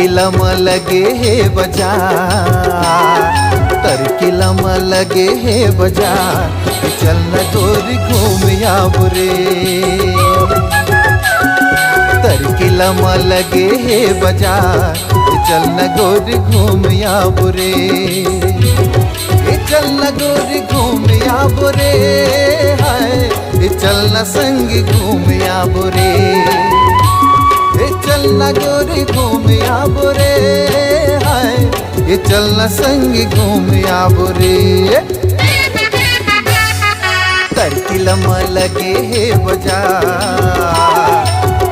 तरकिला म लगे है बाजार, तरकिला म लगे है बाजार, चल न गोरी घूम आबो रे। तरकिला म लगे है बाजार, चल न गोरी घूम आबो रे। चल न गोरी घूम आबो रे, हाय चल न संग घूम आबो रे। चल न गोरी घूम आबो रे, हाय चल न संग घूम आबो रे। तरकिला म लगे है बाजार,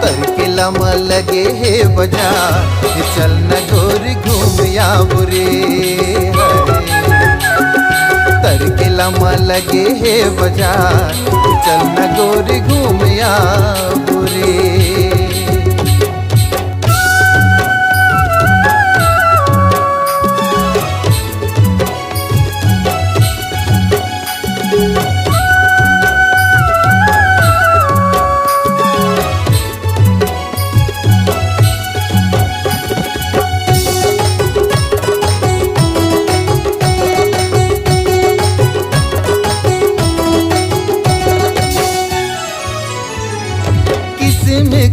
तरकिला म लगे है बाजार, चल न गोरी घूम आबो रे। तरकिला म लगे है बाजार, चल न गोरी घूम आबो रे।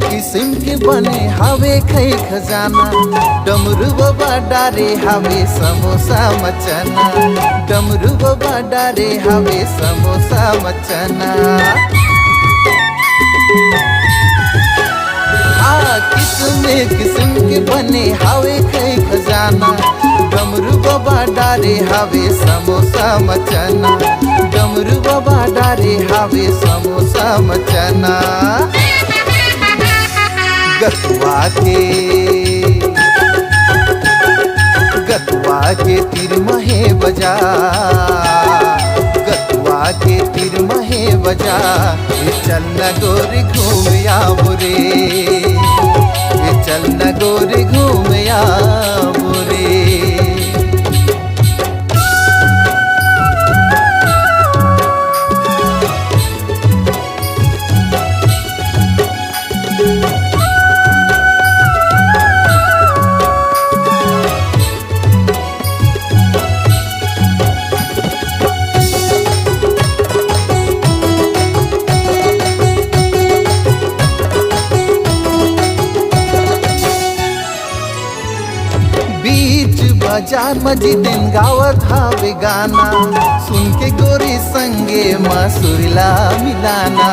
किस्म के बने हवे खई खजाना, डमरू बाबा डारे हवे समोसा मचना, डमरू बाबा डारे हवे समोसा मचना। किस्म के बने हवे खई खजाना, डमरू बाबा डारे हवे समोसा मचना, डमरू बाबा डारे हवे समोसा मचना। गतवा के तीर महे बजा, गतवा के तीर महे बजा, चल न गोरी घूम आबो रे। चल न गोरी घूम आबो रे। बाजार मजिदिन गावत हावे गाना, सुन के गोरी संगे मसुरला मिलाना,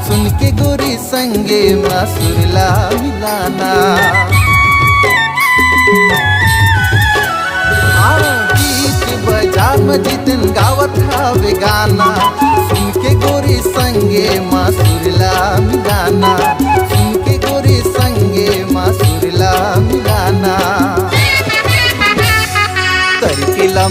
सुन के गोरी संगे मसुरला मिलाना। बीच बाजार मजिदिन गावत हावे गाना, सुन के गोरी संगे मसुरला मिलाना, सुन के गोरी संगे मसुरला मिलाना। तरकिला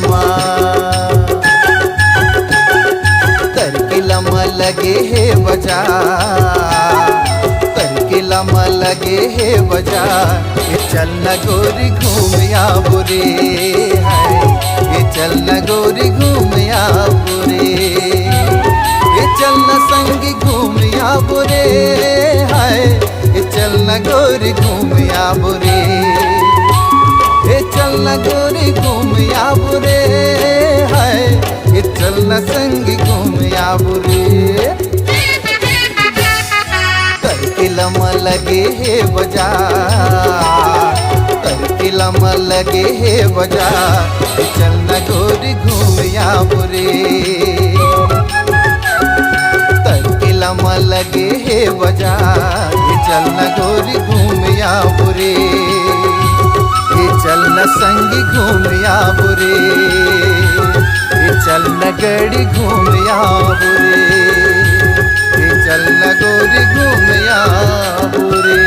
म लगे है बाजार, तरकिला म लगे है बाजार, चल न गोरी घूम आबो रे। हाय चल न गोरी घूम आबो रे। चल न संग घूम आबो रे, हाय चल न गोरी घूम आबो रे। चल न गोरी घूम आबो रे, हाय चल न संग घूम आबो रे। तरकिला म लगे है बाजार, तरकिला म लगे है बाजार, चल न गोरी घूम आबो रे। तरकिला म लगे है बाजार, चल न गोरी घूम आबो रे। चल न संग घूम आबो रे, चल न गड़ी घूम आबो रे। चल न गोरी घूम आबो रे।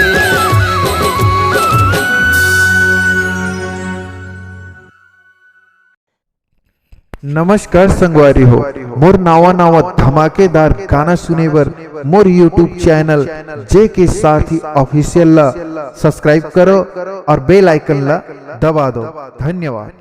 नमस्कार संगवारी हो, मोर नावा धमाकेदार गाना सुने बर मोर यूट्यूब चैनल जे के साथी ऑफिशियल ला सब्सक्राइब करो और बेल आइकन ला दबा दो। धन्यवाद।